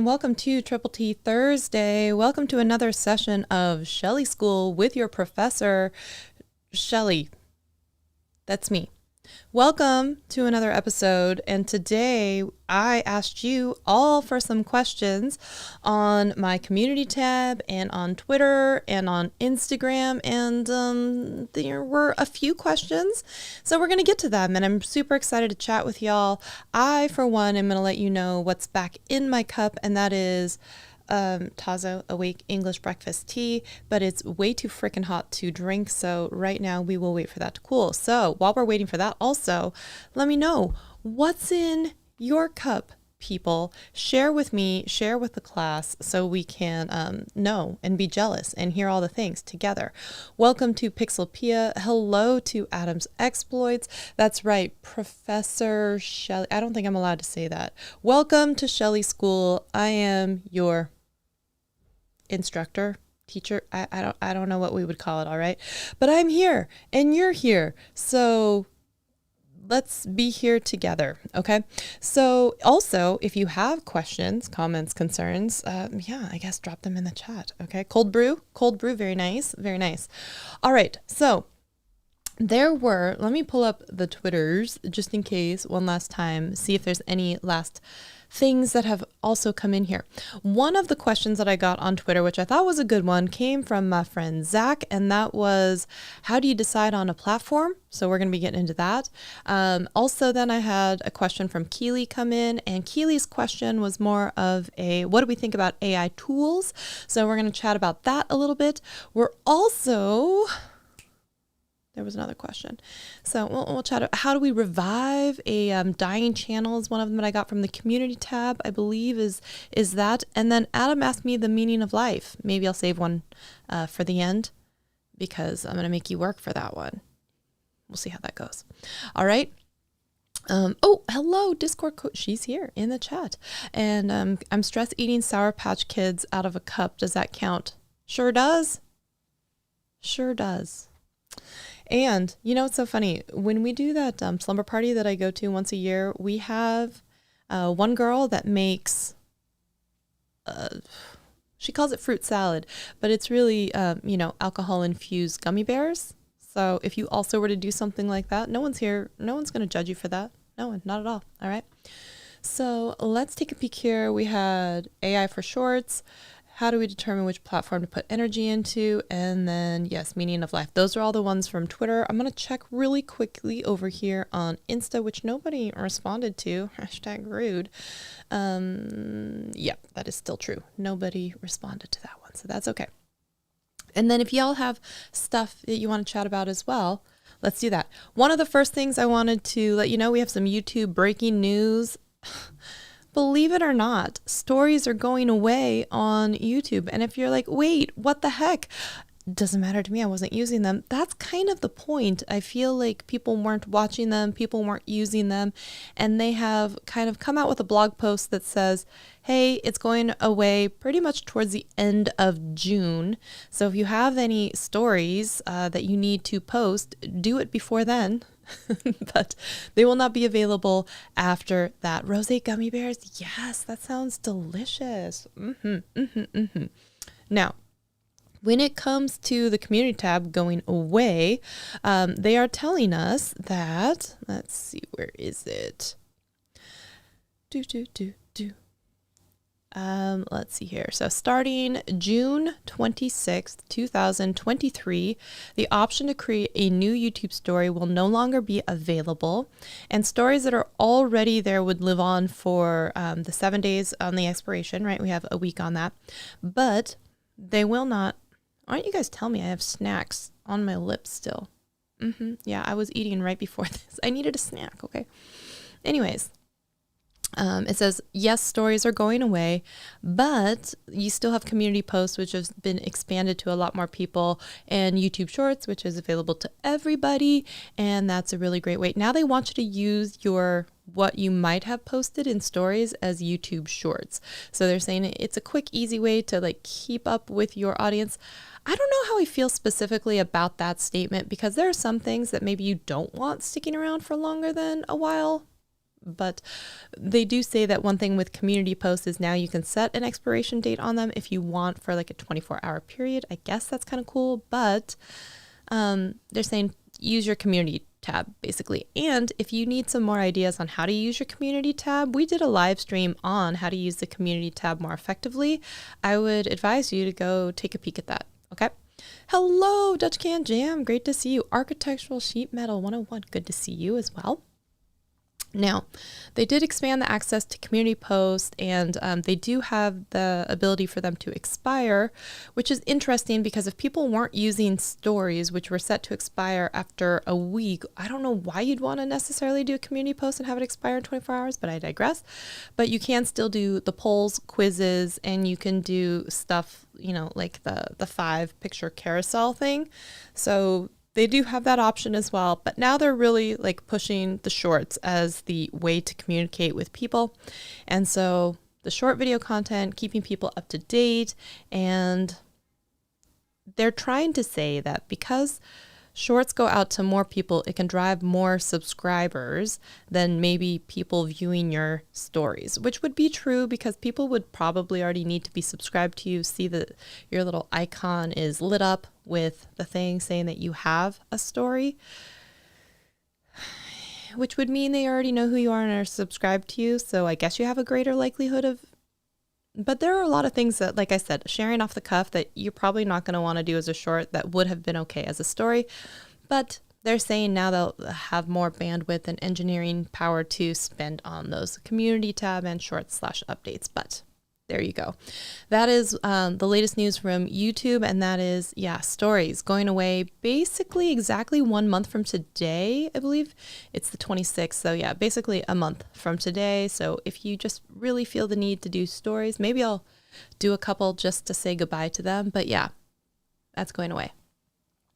welcome to Triple T Thursday. Welcome to another session of Shelly School with your professor, Shelly. That's me. Welcome to another episode, and today I asked you all for some questions on my community tab and on Twitter and on Instagram, and there were a few questions, so we're going to get to them, and I'm super excited to chat with y'all. I, for one, am going to let you know what's back in my cup, and that is Tazo Awake English breakfast tea, but it's way too freaking hot to drink, so right now we will wait for that to cool. So while we're waiting for that, also let me know what's in your cup, people. Share with me, share with the class, so we can know and be jealous and hear all the things together. Welcome to Pixelpia. Hello to Adam's Exploits. That's right, Professor Shelly. I don't think I'm allowed to say that. Welcome to Shelly School. I am your instructor, teacher. I don't know what we would call it, all right? But I'm here and you're here. So let's be here together, okay? So also, if you have questions, comments, concerns, I guess drop them in the chat, okay? Cold brew, very nice, very nice. All right, so let me pull up the Twitters just in case one last time, see if there's any last things that have also come in here. One of the questions that I got on Twitter, which I thought was a good one, came from my friend Zach, and that was, how do you decide on a platform? So we're going to be getting into that. Also, then I had a question from Keely come in, and Keely's question was more of what do we think about AI tools? So we're going to chat about that a little bit. There was another question. So we'll chat about how do we revive a dying channel is one of them that I got from the community tab, I believe is that. And then Adam asked me the meaning of life. Maybe I'll save one for the end because I'm going to make you work for that one. We'll see how that goes. All right. Hello, Discord coach. She's here in the chat. And I'm stress eating Sour Patch Kids out of a cup. Does that count? Sure does. Sure does. And you know, it's so funny when we do that slumber party that I go to once a year, we have one girl that makes, she calls it fruit salad, but it's really, alcohol infused gummy bears. So if you also were to do something like that, no one's here. No one's going to judge you for that. No one, not at all. All right. So let's take a peek here. We had AI for shorts. How do we determine which platform to put energy into? And then, yes, meaning of life. Those are all the ones from Twitter. I'm going to check really quickly over here on Insta, which nobody responded to. #rude. That is still true. Nobody responded to that one, so that's okay. And then if y'all have stuff that you want to chat about as well, let's do that. One of the first things I wanted to let you know, we have some YouTube breaking news. Believe it or not, stories are going away on YouTube. And if you're like, wait, what the heck? Doesn't matter to me. I wasn't using them. That's kind of the point. I feel like people weren't watching them. People weren't using them. And they have kind of come out with a blog post that says, hey, it's going away pretty much towards the end of June. So if you have any stories that you need to post, do it before then. But they will not be available after that. Rosé gummy bears. Yes, that sounds delicious. Now, when it comes to the community tab going away, they are telling us that, let's see, where is it? Let's see here. So starting June 26th, 2023, the option to create a new YouTube story will no longer be available. And stories that are already there would live on for the 7 days on the expiration, right? We have a week on that. But they will not. Why don't you guys tell me I have snacks on my lips still? Yeah, I was eating right before this. I needed a snack, okay? Anyways. It says, yes, stories are going away, but you still have community posts, which has been expanded to a lot more people, and YouTube Shorts, which is available to everybody. And that's a really great way. Now they want you to use what you might have posted in stories as YouTube Shorts. So they're saying it's a quick, easy way to keep up with your audience. I don't know how I feel specifically about that statement, because there are some things that maybe you don't want sticking around for longer than a while. But they do say that one thing with community posts is now you can set an expiration date on them if you want for like a 24-hour period. I guess that's kind of cool, but they're saying use your community tab basically. And if you need some more ideas on how to use your community tab, we did a live stream on how to use the community tab more effectively. I would advise you to go take a peek at that. Okay. Hello, Dutch Can Jam. Great to see you. Architectural Sheet Metal 101. Good to see you as well. Now, they did expand the access to community posts, and they do have the ability for them to expire, which is interesting because if people weren't using stories, which were set to expire after a week, I don't know why you'd want to necessarily do a community post and have it expire in 24 hours, but I digress. But you can still do the polls, quizzes, and you can do stuff, you know, like the 5-picture carousel thing. So they do have that option as well, but now they're really like pushing the shorts as the way to communicate with people. And so the short video content, keeping people up to date, and they're trying to say that because shorts go out to more people, it can drive more subscribers than maybe people viewing your stories, which would be true because people would probably already need to be subscribed to you, see that your little icon is lit up with the thing saying that you have a story, which would mean they already know who you are and are subscribed to you. So I guess you have a greater likelihood of, but there are a lot of things that, like I said, sharing off the cuff that you're probably not going to want to do as a short that would have been okay as a story. But they're saying now they'll have more bandwidth and engineering power to spend on those community tab and short/updates. But there you go. That is the latest news from YouTube. And that is, stories going away basically exactly 1 month from today. I believe it's the 26th. So yeah, basically a month from today. So if you just really feel the need to do stories, maybe I'll do a couple just to say goodbye to them. But yeah, that's going away.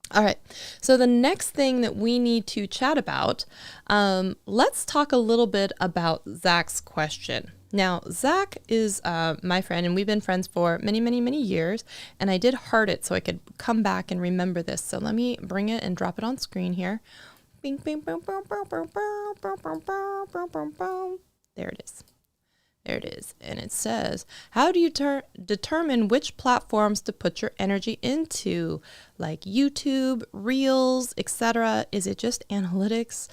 All right. So the next thing that we need to chat about, let's talk a little bit about Zach's question. Now, Zach is my friend, and we've been friends for many, many, many years, and I did heart it so I could come back and remember this. So let me bring it and drop it on screen here. Bing, bing, boom, boom, boom, boom, boom, boom, boom, boom, boom, boom, boom. There it is. There it is. And it says, how do you determine which platforms to put your energy into, like YouTube, Reels, etc.? Is it just analytics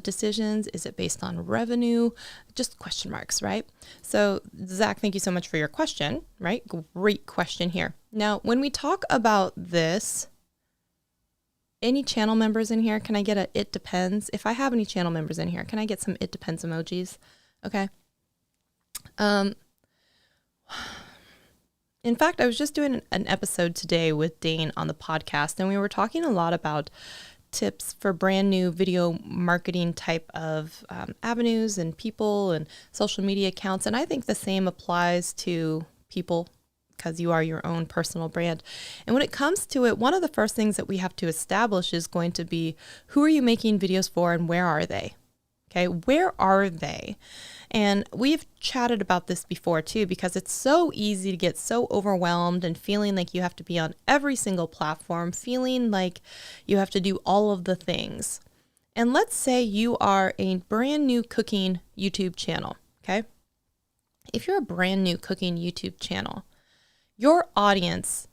decisions? Is it based on revenue? Just question marks, right? So Zach, thank you so much for your question, right? Great question here. Now, when we talk about this, any channel members in here, can I get a it depends? If I have any channel members in here, can I get some it depends emojis? Okay. In fact, I was just doing an episode today with Dane on the podcast, and we were talking a lot about tips for brand new video marketing type of avenues and people and social media accounts. And I think the same applies to people because you are your own personal brand. And when it comes to it, one of the first things that we have to establish is going to be, who are you making videos for and where are they? Okay, where are they? And we've chatted about this before too, because it's so easy to get so overwhelmed and feeling like you have to be on every single platform, feeling like you have to do all of the things. And let's say you are a brand new cooking YouTube channel, okay? If you're a brand new cooking YouTube channel, your audience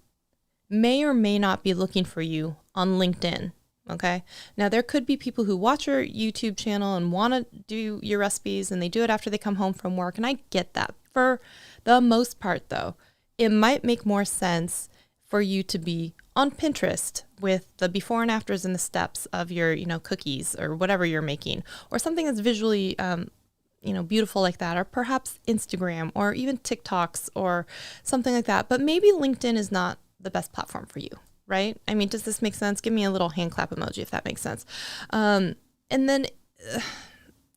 may or may not be looking for you on LinkedIn. Okay. Now there could be people who watch your YouTube channel and want to do your recipes and they do it after they come home from work. And I get that. For the most part though, it might make more sense for you to be on Pinterest with the before and afters and the steps of your, cookies or whatever you're making, or something that's visually, beautiful like that, or perhaps Instagram or even TikToks or something like that. But maybe LinkedIn is not the best platform for you. Right? I mean, does this make sense? Give me a little hand clap emoji if that makes sense. And then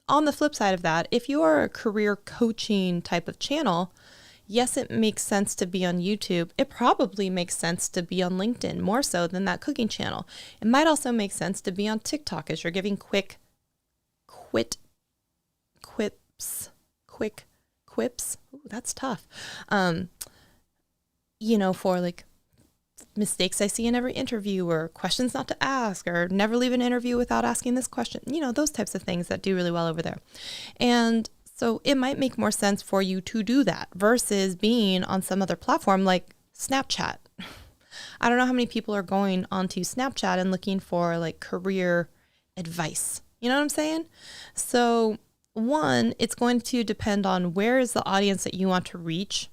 on the flip side of that, if you are a career coaching type of channel, yes, it makes sense to be on YouTube. It probably makes sense to be on LinkedIn more so than that cooking channel. It might also make sense to be on TikTok as you're giving quick quips. Ooh, that's tough. For like mistakes I see in every interview, or questions not to ask, or never leave an interview without asking this question, those types of things that do really well over there. And so it might make more sense for you to do that versus being on some other platform like Snapchat. I don't know how many people are going onto Snapchat and looking for like career advice. You know what I'm saying? So one, it's going to depend on where is the audience that you want to reach.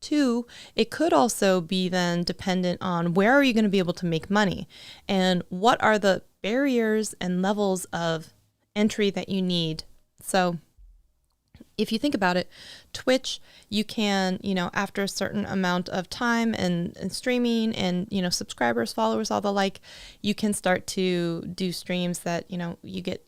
Two, it could also be then dependent on where are you going to be able to make money and what are the barriers and levels of entry that you need. So if you think about it, Twitch, you can, after a certain amount of time and streaming and, subscribers, followers, all the like, you can start to do streams that, you get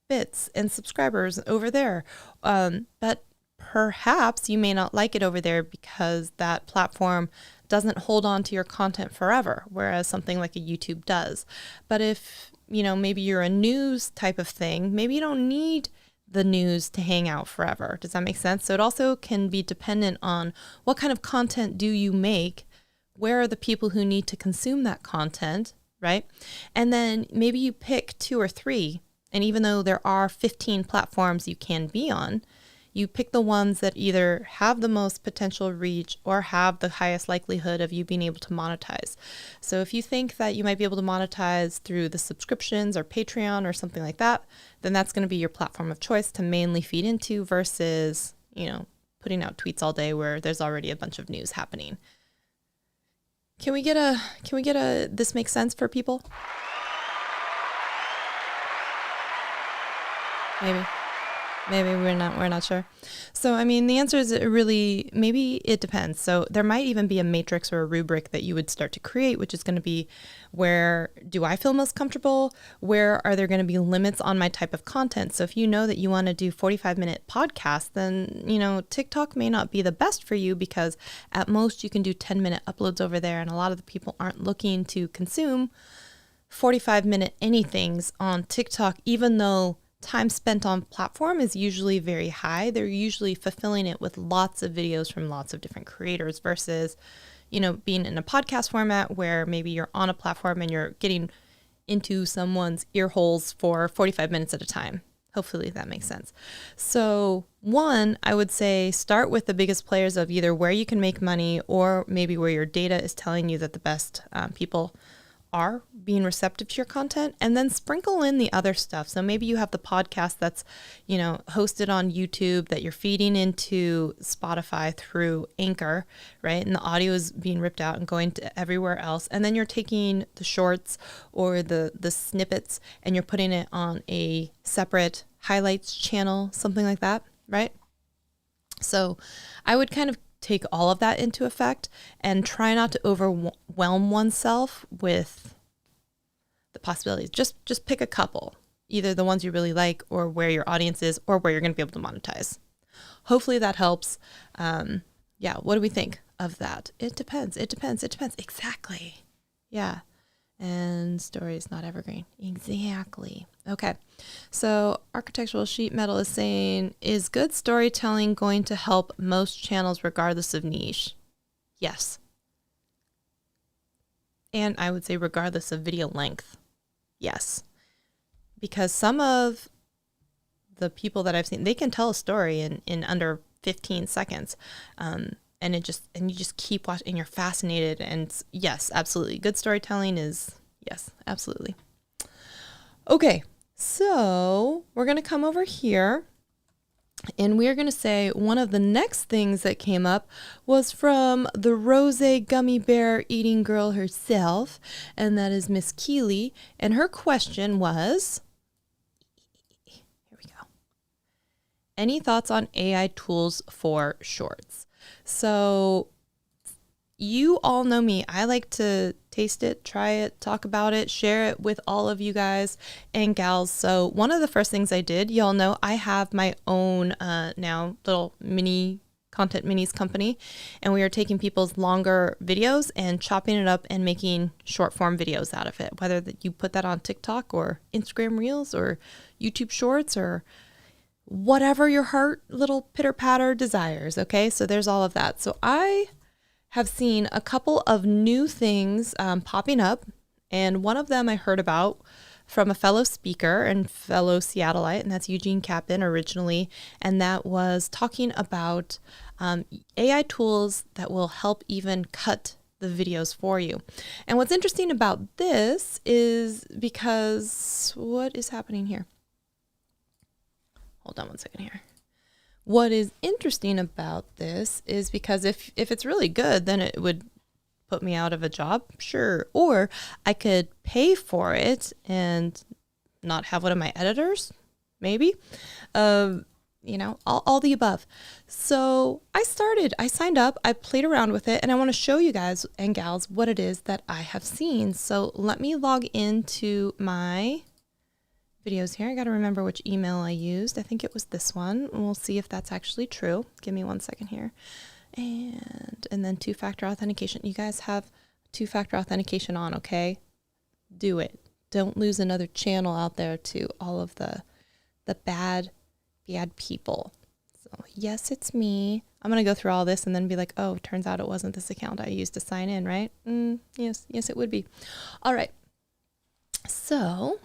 bits and subscribers over there. But perhaps you may not like it over there because that platform doesn't hold on to your content forever, whereas something like a YouTube does. But if, maybe you're a news type of thing, maybe you don't need the news to hang out forever. Does that make sense? So it also can be dependent on what kind of content do you make? Where are the people who need to consume that content, right? And then maybe you pick 2 or 3, and even though there are 15 platforms you can be on, you pick the ones that either have the most potential reach or have the highest likelihood of you being able to monetize. So if you think that you might be able to monetize through the subscriptions or Patreon or something like that, then that's going to be your platform of choice to mainly feed into versus, putting out tweets all day where there's already a bunch of news happening. Can we get a this makes sense for people? Maybe we're not sure. So, the answer is maybe it depends. So there might even be a matrix or a rubric that you would start to create, which is going to be, where do I feel most comfortable? Where are there going to be limits on my type of content? So if you know that you want to do 45-minute podcasts, then, TikTok may not be the best for you because at most you can do 10-minute uploads over there. And a lot of the people aren't looking to consume 45-minute anythings on TikTok, even though time spent on platform is usually very high. They're usually fulfilling it with lots of videos from lots of different creators versus, being in a podcast format where maybe you're on a platform and you're getting into someone's ear holes for 45 minutes at a time. Hopefully that makes sense. So one, I would say start with the biggest players of either where you can make money or maybe where your data is telling you that the best people are being receptive to your content, and then sprinkle in the other stuff. So maybe you have the podcast that's, hosted on YouTube that you're feeding into Spotify through Anchor, right? And the audio is being ripped out and going to everywhere else. And then you're taking the shorts or the snippets and you're putting it on a separate highlights channel, something like that, right? So I would kind of take all of that into effect and try not to overwhelm oneself with the possibilities. Just pick a couple, either the ones you really like or where your audience is or where you're going to be able to monetize. Hopefully that helps. What do we think of that? It depends. Exactly. Yeah. And story is not evergreen. Exactly. Okay. So architectural sheet metal is saying, is good storytelling going to help most channels regardless of niche? Yes. And I would say regardless of video length. Yes. Because some of the people that I've seen, they can tell a story in under 15 seconds. And you just keep watching and you're fascinated. And yes, absolutely. Good storytelling is, yes, absolutely. Okay. So we're going to come over here and we're going to say one of the next things that came up was from the rose gummy bear eating girl herself. And that is Miss Keeley. And her question was, here we go. Any thoughts on AI tools for shorts? So you all know me. I like to taste it, try it, talk about it, share it with all of you guys and gals. So one of the first things I did, y'all know I have my own now little mini content minis company, and we are taking people's longer videos and chopping it up and making short form videos out of it, whether that you put that on TikTok or Instagram Reels or YouTube Shorts or whatever your heart little pitter patter desires. Okay. So there's all of that. So I have seen a couple of new things popping up, and one of them I heard about from a fellow speaker and fellow Seattleite, and that's Eugene Kaplan originally, and that was talking about AI tools that will help even cut the videos for you. And what's interesting about this is because what is happening here? Hold on one second here. What is interesting about this is because if it's really good, then it would put me out of a job, sure. Or I could pay for it and not have one of my editors, maybe. You know, all the above. So I signed up, I played around with it, and I want to show you guys and gals what it is that I have seen. So let me log into my videos here. I got to remember which email I used. I think it was this one. We'll see if that's actually true. Give me 1 second here. And then two-factor authentication. You guys have two-factor authentication on, okay? Do it. Don't lose another channel out there to all of the bad people. So yes, it's me. I'm going to go through all this and then be like, oh, turns out it wasn't this account I used to sign in, right? Yes, it would be. All right. So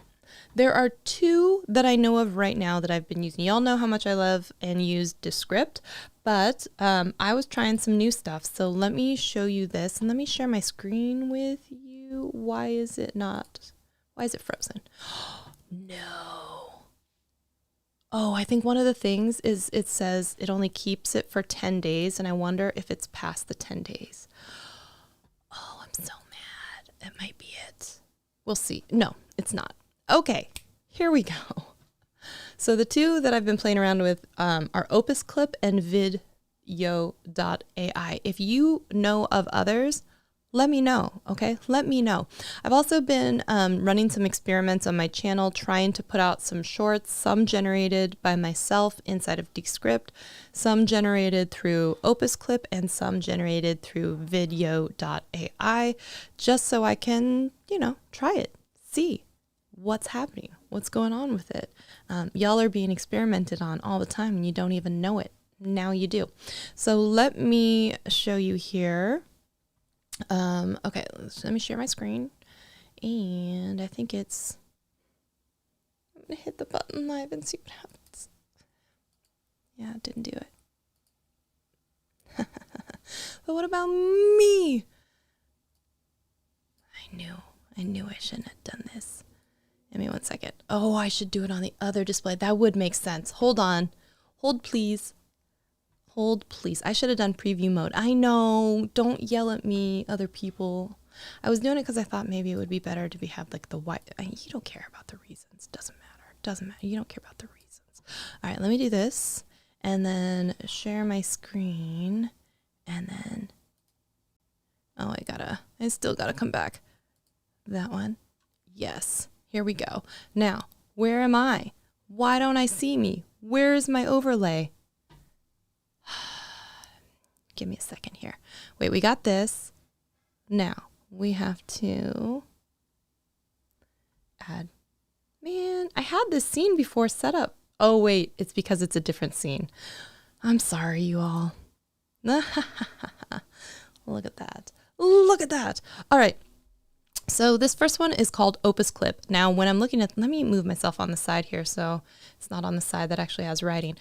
there are two that I know of right now that I've been using. Y'all know how much I love and use Descript, but I was trying some new stuff. So let me show you this and let me share my screen with you. Why is it frozen? No. Oh, I think one of the things is it says it only keeps it for 10 days, and I wonder if it's past the 10 days. Oh, I'm so mad. It might be it. We'll see. No, it's not. Okay, here we go. So the two that I've been playing around with are Opus Clip and Vidyo.ai. If you know of others, let me know, okay? Let me know. I've also been running some experiments on my channel, trying to put out some shorts, some generated by myself inside of Descript, some generated through Opus Clip, and some generated through Vidyo.ai, just so I can, try it, see what's happening, what's going on with it. Y'all are being experimented on all the time, and you don't even know it. Now you do. So let me show you here. Okay, let me share my screen, and I think I'm gonna hit the button live and see what happens. Yeah, it didn't do it. But what about me? I knew I shouldn't have done this. Give me 1 second. Oh, I should do it on the other display. That would make sense. Hold on. Hold, please. Hold, please. I should have done preview mode. I know. Don't yell at me, other people. I was doing it because I thought maybe it would be better to have like the white. You don't care about the reasons. Doesn't matter. You don't care about the reasons. All right, let me do this and then share my screen. And then, I still gotta come back. That one. Yes. Here we go. Now, where am I? Why don't I see me? Where is my overlay? Give me a second here. Wait, we got this. Now, we have to add. Man, I had this scene before set up. Oh, wait, it's because it's a different scene. I'm sorry, you all. Look at that. Look at that. All right. So this first one is called Opus Clip. Now, when I'm looking at, let me move myself on the side here so it's not on the side that actually has writing.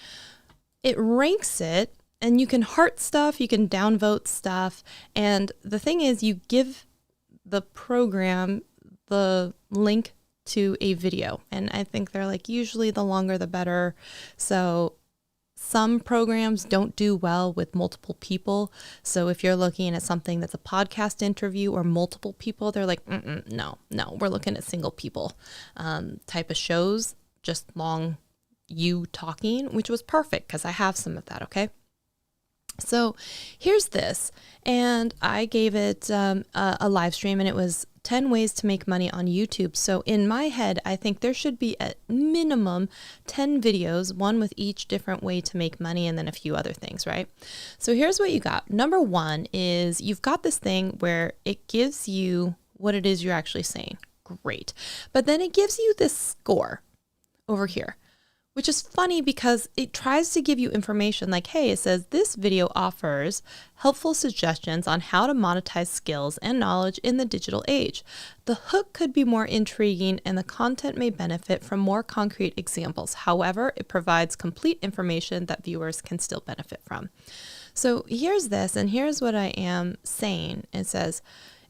It ranks it, and you can heart stuff, you can downvote stuff, and the thing is you give the program the link to a video, and I think they're like usually the longer the better. So some programs don't do well with multiple people. So if you're looking at something that's a podcast interview or multiple people, they're like, no, we're looking at single people type of shows, just long you talking, which was perfect because I have some of that, okay? So here's this, and I gave it a live stream, and it was 10 ways to make money on YouTube. So in my head, I think there should be at minimum 10 videos, one with each different way to make money, and then a few other things, right? So here's what you got. Number one is you've got this thing where it gives you what it is you're actually saying. Great. But then it gives you this score over here. which is funny because it tries to give you information like, hey, it says this video offers helpful suggestions on how to monetize skills and knowledge in the digital age. The hook could be more intriguing and the content may benefit from more concrete examples. However, it provides complete information that viewers can still benefit from. So here's this, and here's what I am saying. It says,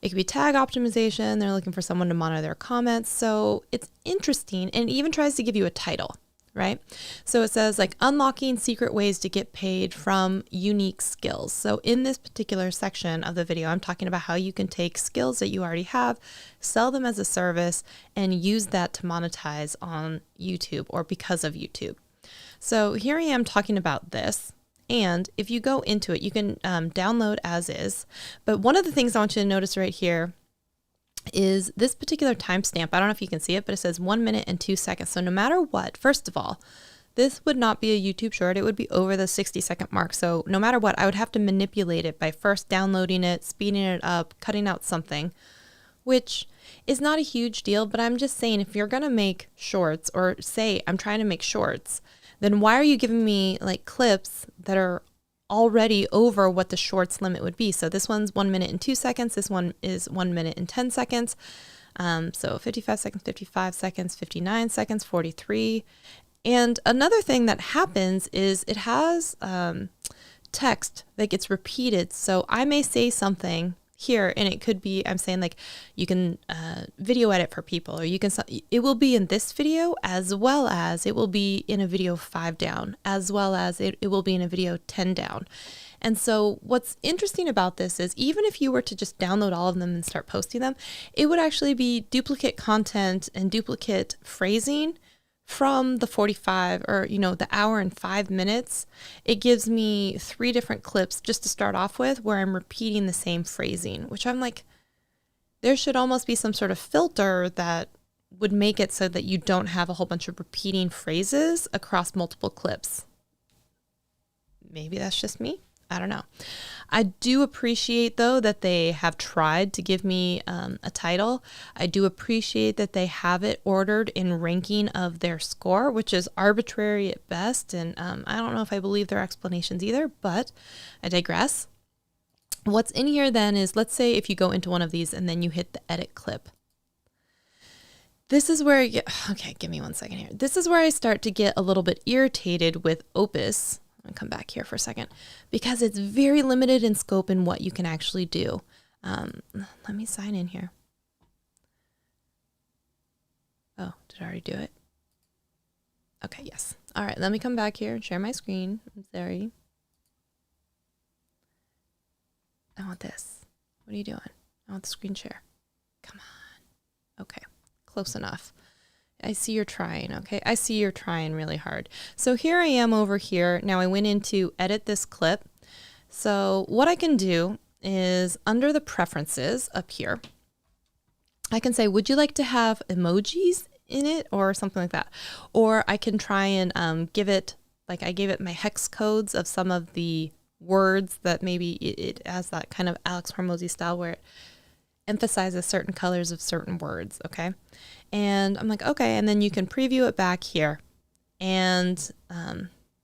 it could be tag optimization. They're looking for someone to monitor their comments. So it's interesting, and it even tries to give you a title. Right? So it says like unlocking secret ways to get paid from unique skills. So in this particular section of the video, I'm talking about how you can take skills that you already have, sell them as a service, and use that to monetize on YouTube or because of YouTube. So here I am talking about this. And if you go into it, you can download as is. But one of the things I want you to notice right here is this particular timestamp. I don't know if you can see it, but it says 1 minute and 2 seconds. So no matter what, first of all, this would not be a YouTube short. It would be over the 60-second mark. So no matter what, I would have to manipulate it by first downloading it, speeding it up, cutting out something, which is not a huge deal. But I'm just saying, if you're going to make shorts, or say I'm trying to make shorts, then why are you giving me like clips that are already over what the shorts limit would be? So this one's 1 minute and 2 seconds. This one is 1 minute and 10 seconds. So 55 seconds, 55 seconds, 59 seconds, 43. And another thing that happens is it has text that gets repeated. So I may say something here, and it could be, I'm saying like, you can video edit for people, or you can, it will be in this video, as well as it will be in a video 5 down, as well as it will be in a video 10 down. And so what's interesting about this is, even if you were to just download all of them and start posting them, it would actually be duplicate content and duplicate phrasing from the 45 or, the hour and 5 minutes. It gives me 3 different clips just to start off with where I'm repeating the same phrasing, which I'm like, there should almost be some sort of filter that would make it so that you don't have a whole bunch of repeating phrases across multiple clips. Maybe that's just me. I don't know. I do appreciate, though, that they have tried to give me a title. I do appreciate that they have it ordered in ranking of their score, which is arbitrary at best. And I don't know if I believe their explanations either, but I digress. What's in here then is, let's say if you go into one of these and then you hit the edit clip. This is where okay, give me 1 second here. This is where I start to get a little bit irritated with Opus. I'm gonna come back here for a second, because it's very limited in scope in what you can actually do. Let me sign in here. Oh, did I already do it? Okay, yes. All right, let me come back here and share my screen. I'm sorry. I want this. What are you doing? I want the screen share. Come on. Okay, close enough. I see you're trying, okay? I see you're trying really hard. So here I am over here. Now I went in to edit this clip. So what I can do is, under the preferences up here, I can say, would you like to have emojis in it or something like that? Or I can try and give it, like I gave it my hex codes of some of the words that maybe it has that kind of Alex Hormozy style where it emphasizes certain colors of certain words, okay? And I'm like, okay, and then you can preview it back here. And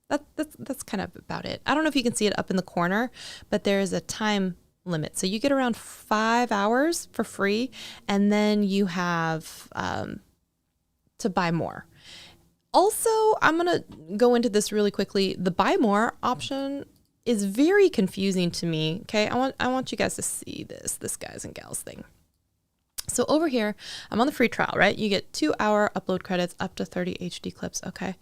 that's kind of about it. I don't know if you can see it up in the corner, but there is a time limit. So you get around 5 hours for free, and then you have to buy more. Also, I'm going to go into this really quickly. The buy more option is very confusing to me. Okay, I want you guys to see this guys and gals thing. So over here, I'm on the free trial, right? You get 2-hour upload credits, up to 30 HD clips. Okay.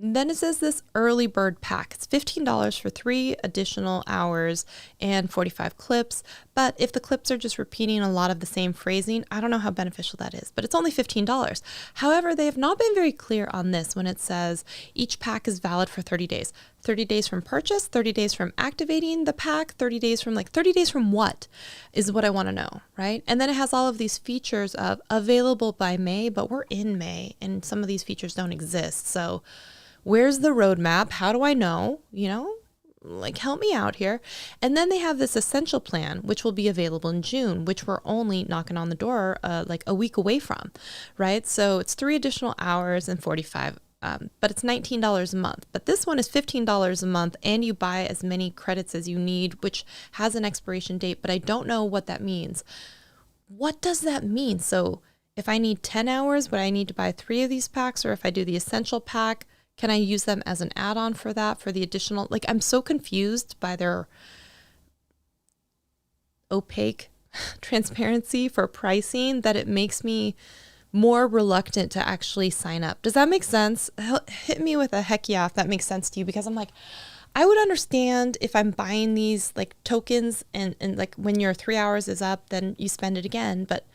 Then it says this early bird pack. It's $15 for 3 additional hours and 45 clips. But if the clips are just repeating a lot of the same phrasing, I don't know how beneficial that is, but it's only $15. However, they have not been very clear on this when it says each pack is valid for 30 days. 30 days from purchase, 30 days from activating the pack, 30 days from 30 days from what is what I want to know, right? And then it has all of these features of available by May, but we're in May and some of these features don't exist. So where's the roadmap? How do I know? like, help me out here. And then they have this essential plan, which will be available in June, which we're only knocking on the door like a week away from, right? So it's 3 additional hours and 45, but it's $19 a month. But this one is $15 a month, and you buy as many credits as you need, which has an expiration date, but I don't know what that means. What does that mean? So if I need 10 hours, would I need to buy 3 of these packs? Or if I do the essential pack, can I use them as an add-on for that, for the additional? Like, I'm so confused by their opaque transparency for pricing that it makes me more reluctant to actually sign up. Does that make sense? Hit me with a heck yeah if that makes sense to you, because I'm like, I would understand if I'm buying these like tokens and like when your 3 hours is up, then you spend it again. But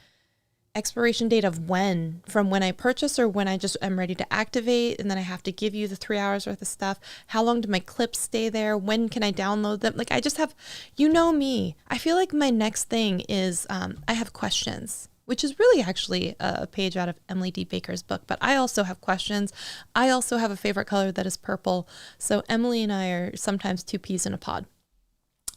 expiration date of when, from when I purchase or when I just am ready to activate, and then I have to give you the 3 hours worth of stuff. How long do my clips stay there? When can I download them? Like, I just have, you know me, I feel like my next thing is I have questions, which is really actually a page out of Emily D. Baker's book, but I also have questions. I also have a favorite color that is purple. So Emily and I are sometimes 2 peas in a pod.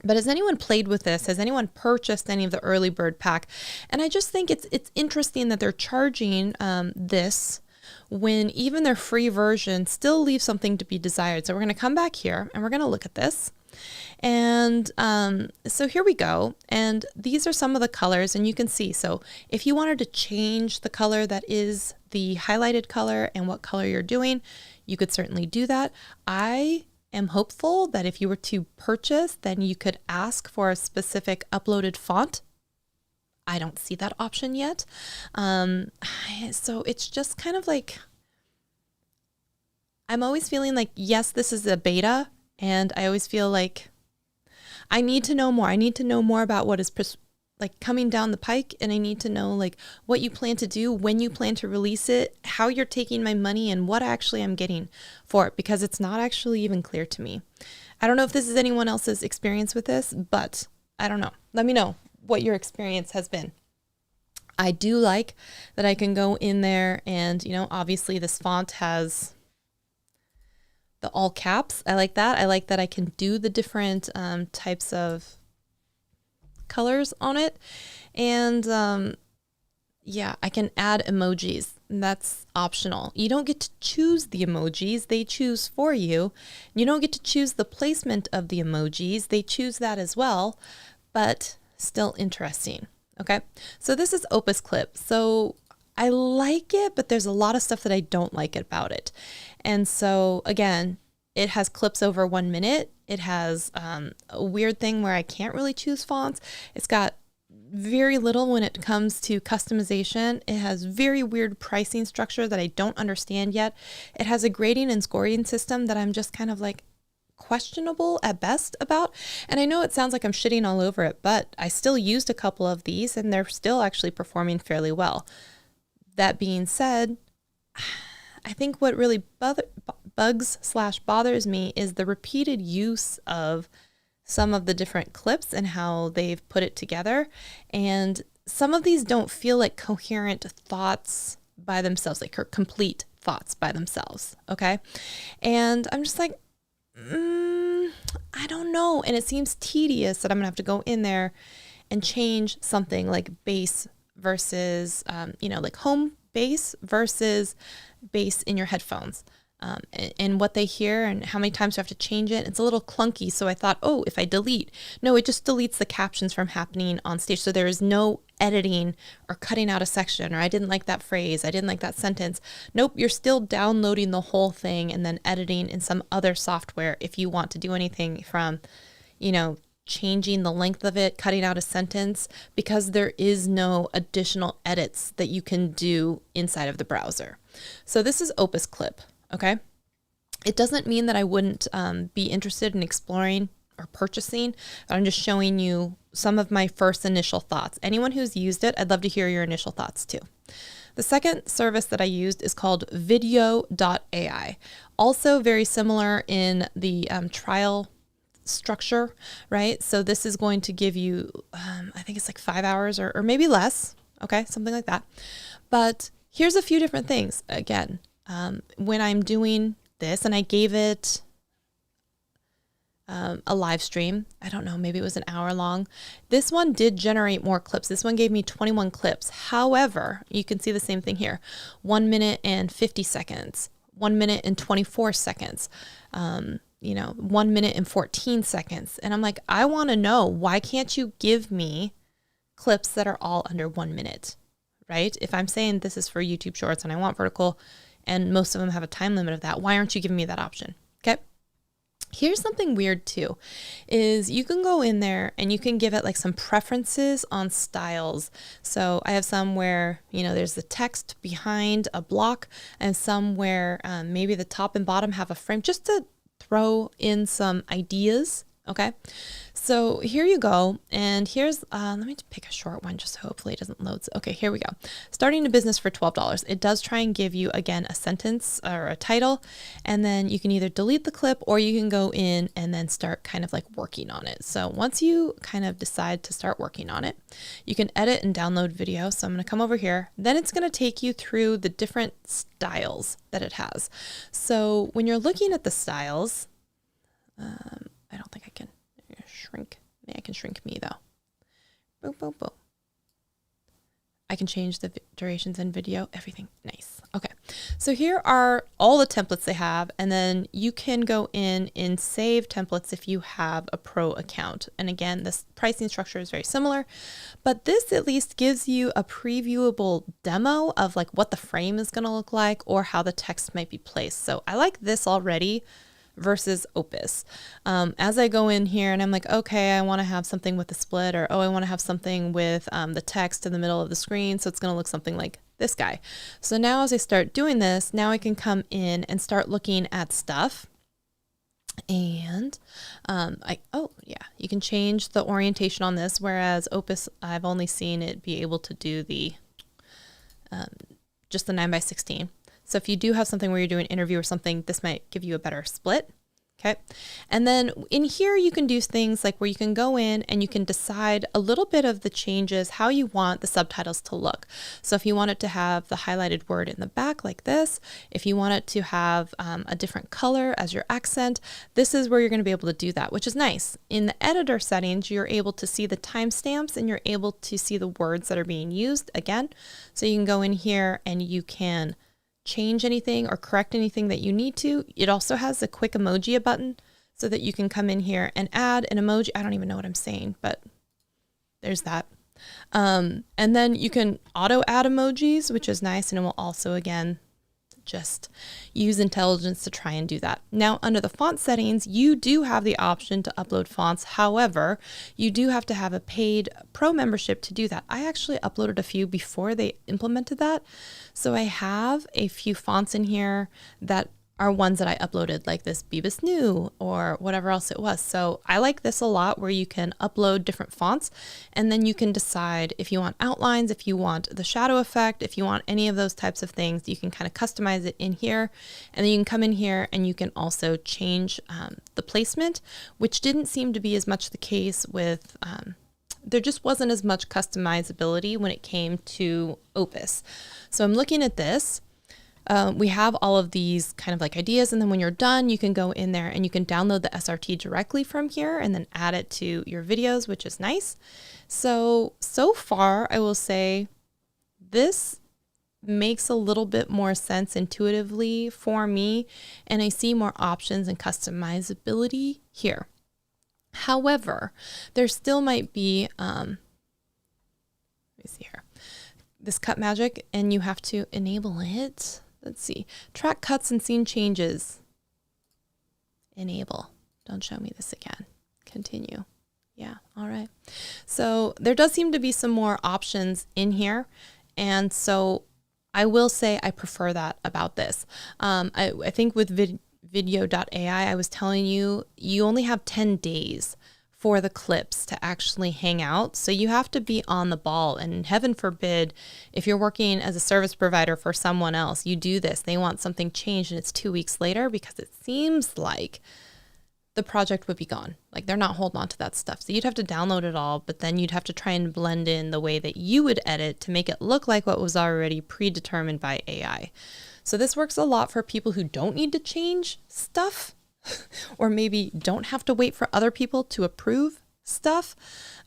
But has anyone played with this? Has anyone purchased any of the early bird pack? And I just think it's interesting that they're charging this when even their free version still leaves something to be desired. So we're going to come back here and we're going to look at this. And so here we go. And these are some of the colors, and you can see. So if you wanted to change the color that is the highlighted color and what color you're doing, you could certainly do that. I am hopeful that if you were to purchase, then you could ask for a specific uploaded font. I don't see that option yet. So it's just kind of like, I'm always feeling like, yes, this is a beta, and I always feel like I need to know more. I need to know more about what is like coming down the pike, and I need to know like what you plan to do, when you plan to release it, how you're taking my money, and what actually I'm getting for it, because it's not actually even clear to me. I don't know if this is anyone else's experience with this, but I don't know. Let me know what your experience has been. I do like that I can go in there and, you know, obviously this font has the all caps. I like that. I like that I can do the different types of colors on it. And yeah, I can add emojis. That's optional. You don't get to choose the emojis. They choose for you. You don't get to choose the placement of the emojis. They choose that as well, but still interesting. Okay. So this is Opus Clip. So I like it, but there's a lot of stuff that I don't like about it. And so again, it has clips over 1 minute. It has a weird thing where I can't really choose fonts. It's got very little when it comes to customization. It has very weird pricing structure that I don't understand yet. It has a grading and scoring system that I'm just kind of like questionable at best about. And I know it sounds like I'm shitting all over it, but I still used a couple of these and they're still actually performing fairly well. That being said, I think what really bugs/bothers me is the repeated use of some of the different clips and how they've put it together. And some of these don't feel like coherent thoughts by themselves, like complete thoughts by themselves. Okay. And I'm just like, I don't know. And it seems tedious that I'm gonna have to go in there and change something like bass versus, like home bass versus bass in your headphones. And what they hear and how many times you have to change it. It's a little clunky. So I thought, oh, if I delete, no, it just deletes the captions from happening on stage. So there is no editing or cutting out a section, or I didn't like that phrase, I didn't like that sentence. Nope, you're still downloading the whole thing and then editing in some other software if you want to do anything from, changing the length of it, cutting out a sentence, because there is no additional edits that you can do inside of the browser. So this is Opus Clip. Okay. It doesn't mean that I wouldn't be interested in exploring or purchasing, but I'm just showing you some of my first initial thoughts. Anyone who's used it, I'd love to hear your initial thoughts too. The second service that I used is called Vidyo.ai. Also very similar in the trial structure, right? So this is going to give you, I think it's like 5 hours or maybe less. Okay. Something like that. But here's a few different things. Again, when I'm doing this, and I gave it a live stream. I don't know, maybe it was an hour long. This one did generate more clips. This one gave me 21 clips. However, you can see the same thing here. 1 minute and 50 seconds, 1 minute and 24 seconds, 1 minute and 14 seconds. And I'm like, I want to know, why can't you give me clips that are all under 1 minute, right? If I'm saying this is for YouTube Shorts and I want vertical and most of them have a time limit of that, why aren't you giving me that option? Okay. Here's something weird too, is you can go in there and you can give it like some preferences on styles. So I have some where, there's the text behind a block and some where maybe the top and bottom have a frame, just to throw in some ideas. Okay. So here you go. And here's, let me pick a short one just so hopefully it doesn't load. Okay, here we go. Starting a business for $12. It does try and give you, again, a sentence or a title, and then you can either delete the clip or you can go in and then start kind of like working on it. So once you kind of decide to start working on it, you can edit and download video. So I'm going to come over here. Then it's going to take you through the different styles that it has. So when you're looking at the styles, I don't think I can shrink. Maybe I can shrink me though. Boom, boom, boom. I can change the durations in video, everything. Nice. Okay. So here are all the templates they have. And then you can go in and save templates if you have a pro account. And again, this pricing structure is very similar, but this at least gives you a previewable demo of like what the frame is going to look like or how the text might be placed. So I like this already versus Opus. As I go in here and I'm like, okay, I want to have something with a split, or, oh, I want to have something with the text in the middle of the screen. So it's going to look something like this guy. So now as I start doing this, now I can come in and start looking at stuff. And you can change the orientation on this. Whereas Opus, I've only seen it be able to do the, just the 9:16. So if you do have something where you're doing an interview or something, this might give you a better split. Okay. And then in here, you can do things like where you can go in and you can decide a little bit of the changes, how you want the subtitles to look. So if you want it to have the highlighted word in the back like this, if you want it to have a different color as your accent, this is where you're going to be able to do that, which is nice. In the editor settings, you're able to see the timestamps and you're able to see the words that are being used again. So you can go in here and you can change anything or correct anything that you need to. It also has a quick emoji button so that you can come in here and add an emoji. I don't even know what I'm saying, but there's that. And then you can auto add emojis, which is nice. And it will also, again, just use intelligence to try and do that. Now, under the font settings, you do have the option to upload fonts. However, you do have to have a paid pro membership to do that. I actually uploaded a few before they implemented that. So I have a few fonts in here that are ones that I uploaded, like this Bebas New or whatever else it was. So I like this a lot, where you can upload different fonts and then you can decide if you want outlines, if you want the shadow effect, if you want any of those types of things. You can kind of customize it in here, and then you can come in here and you can also change the placement, which didn't seem to be as much the case with there just wasn't as much customizability when it came to Opus. So I'm looking at this. We have all of these kind of like ideas, and then when you're done, you can go in there and you can download the SRT directly from here and then add it to your videos, which is nice. So far, I will say this makes a little bit more sense intuitively for me, and I see more options and customizability here. However, there still might be, let me see here, this cut magic, and you have to enable it. Let's see, track cuts and scene changes. Enable. Don't show me this again. Continue. Yeah. All right. So there does seem to be some more options in here. And so I will say I prefer that about this. I think with Vidyo.ai, I was telling you, you only have 10 days for the clips to actually hang out. So you have to be on the ball, and heaven forbid, if you're working as a service provider for someone else, you do this, they want something changed and it's 2 weeks later, because it seems like the project would be gone. Like they're not holding on to that stuff. So you'd have to download it all, but then you'd have to try and blend in the way that you would edit to make it look like what was already predetermined by AI. So this works a lot for people who don't need to change stuff. or maybe don't have to wait for other people to approve stuff.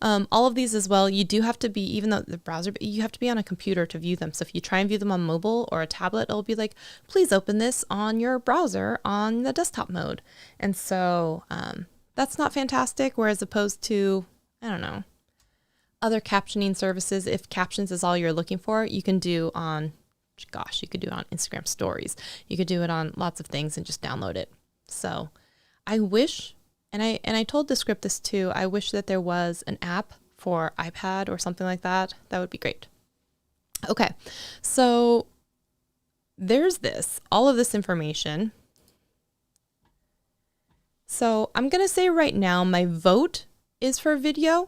All of these as well, you do have to be, even though the browser, you have to be on a computer to view them. So if you try and view them on mobile or a tablet, it'll be like, please open this on your browser on the desktop mode. And so that's not fantastic. Whereas opposed to, I don't know, other captioning services, if captions is all you're looking for, you can do on, gosh, you could do it on Instagram stories. You could do it on lots of things and just download it. So I wish, and I told the script this too, I wish that there was an app for iPad or something like that. That would be great. Okay, so there's all of this information. So I'm going to say right now, my vote is for Vidyo.ai,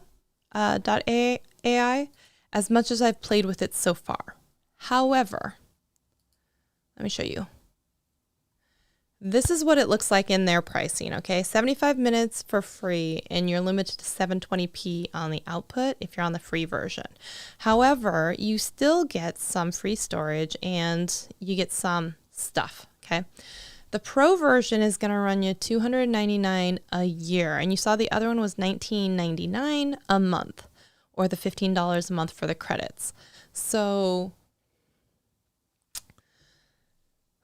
as much as I've played with it so far. However, let me show you. This is what it looks like in their pricing, okay? 75 minutes for free, and you're limited to 720p on the output if you're on the free version. However, you still get some free storage and you get some stuff, okay? The pro version is going to run you $299 a year, and you saw the other one was $19.99 a month, or the $15 a month for the credits. So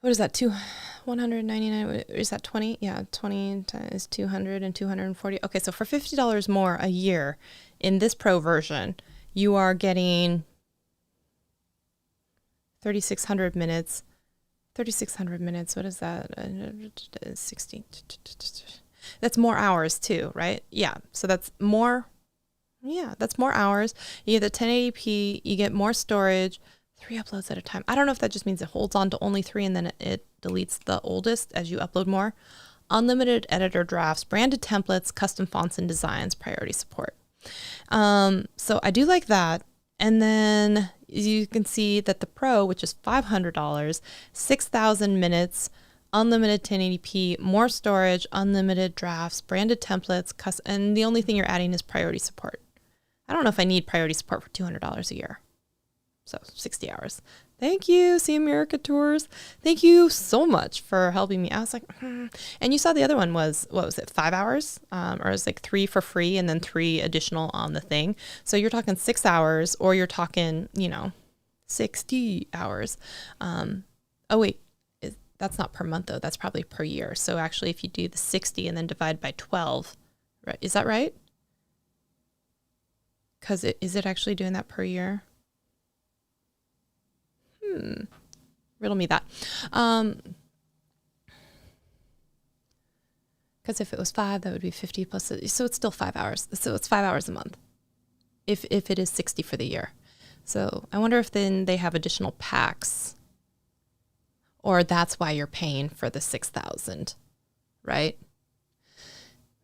what is that? 199, is that 20? Yeah, 20 times 200 and 240. Okay, so for $50 more a year in this pro version, you are getting 3,600 minutes. 3,600 minutes, what is that? 60. That's more hours too, right? Yeah, so that's more. Yeah, that's more hours. You get the 1080p, you get more storage, 3 uploads at a time. I don't know if that just means it holds on to only 3 and then it deletes the oldest as you upload more. Unlimited editor drafts, branded templates, custom fonts and designs, priority support. So I do like that. And then you can see that the Pro, which is $500, 6,000 minutes, unlimited 1080p, more storage, unlimited drafts, branded templates, and the only thing you're adding is priority support. I don't know if I need priority support for $200 a year. So 60 hours. Thank you, See America Tours. Thank you so much for helping me. I was like, And you saw the other one was, what was it, 5 hours? Or it was like 3 for free and then 3 additional on the thing. So you're talking 6 hours, or you're talking, 60 hours. Oh, wait, that's not per month though. That's probably per year. So actually if you do the 60 and then divide by 12, right? Is that right? Because is it actually doing that per year? Riddle me that. Because if it was 5, that would be 50 plus. So it's still 5 hours. So it's 5 hours a month. If it is 60 for the year. So I wonder if then they have additional packs, or that's why you're paying for the 6,000, right?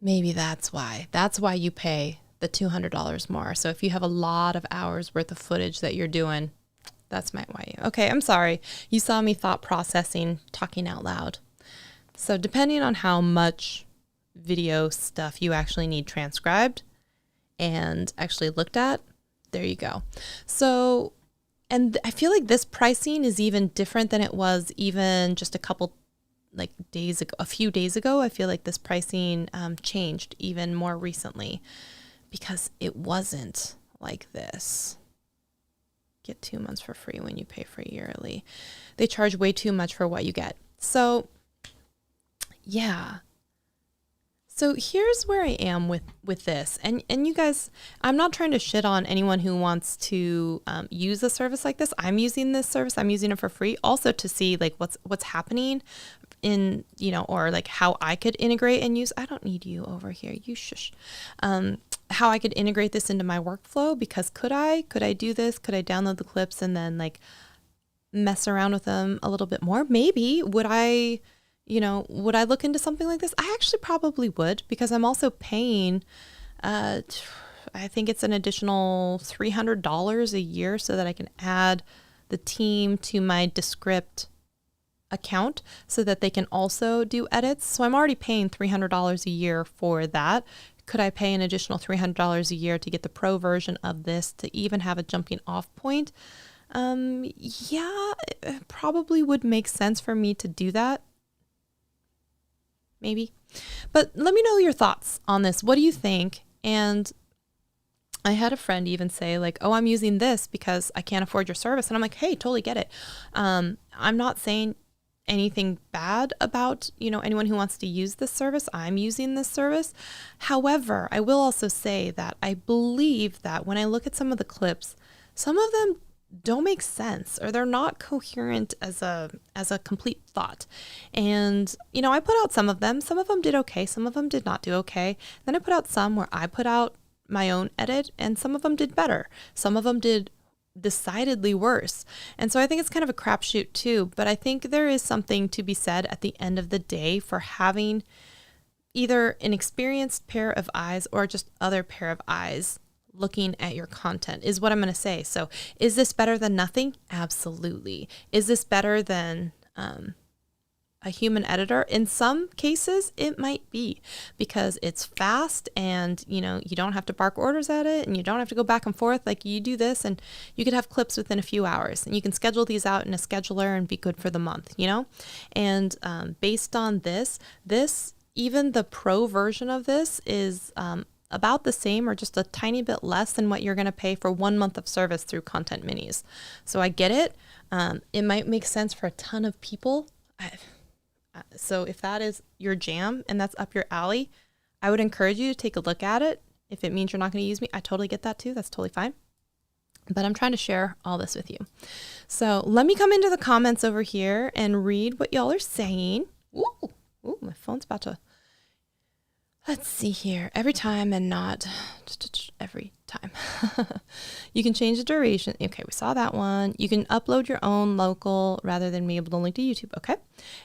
Maybe that's why. That's why you pay the $200 more. So if you have a lot of hours worth of footage that you're doing, that's why. Okay, I'm sorry. You saw me thought processing, talking out loud. So depending on how much video stuff you actually need transcribed and actually looked at, there you go. So, and I feel like this pricing is even different than it was even just a couple days ago, a few days ago. I feel like this pricing changed even more recently, because it wasn't like this. Get 2 months for free when you pay for yearly. They charge way too much for what you get. So yeah. So here's where I am with this. And you guys, I'm not trying to shit on anyone who wants to use a service like this. I'm using this service. I'm using it for free also to see what's happening in, or how I could integrate and use. I don't need you over here. You shush. How I could integrate this into my workflow, because could I do this? Could I download the clips and then mess around with them a little bit more? Maybe. Would I look into something like this? I actually probably would, because I'm also paying, I think it's an additional $300 a year so that I can add the team to my Descript account so that they can also do edits. So I'm already paying $300 a year for that. Could I pay an additional $300 a year to get the pro version of this to even have a jumping off point? Yeah, it probably would make sense for me to do that. maybe. But let me know your thoughts on this. What do you think? And I had a friend even say like, oh, I'm using this because I can't afford your service. And I'm like, hey, totally get it. I'm not saying anything bad about, anyone who wants to use this service. I'm using this service. However, I will also say that I believe that when I look at some of the clips, some of them don't make sense, or they're not coherent as a complete thought. And, I put out some of them did okay. Some of them did not do okay. Then I put out some where I put out my own edit, and some of them did better. Some of them did decidedly worse. And so I think it's kind of a crapshoot too, but I think there is something to be said at the end of the day for having either an experienced pair of eyes or just other pair of eyes looking at your content is what I'm going to say. So is this better than nothing? Absolutely. Is this better than a human editor? In some cases, it might be, because it's fast and, you don't have to bark orders at it, and you don't have to go back and forth. Like, you do this and you could have clips within a few hours, and you can schedule these out in a scheduler and be good for the month, And based on this, even the pro version of this is about the same or just a tiny bit less than what you're going to pay for 1 month of service through Content Minis. So I get it. It might make sense for a ton of people. So if that is your jam and that's up your alley, I would encourage you to take a look at it. If it means you're not going to use me, I totally get that too. That's totally fine. But I'm trying to share all this with you. So let me come into the comments over here and read what y'all are saying. Ooh, my phone's about to... Let's see here. Every time and not every time. You can change the duration. Okay, we saw that one. You can upload your own local rather than be able to link to YouTube. Okay.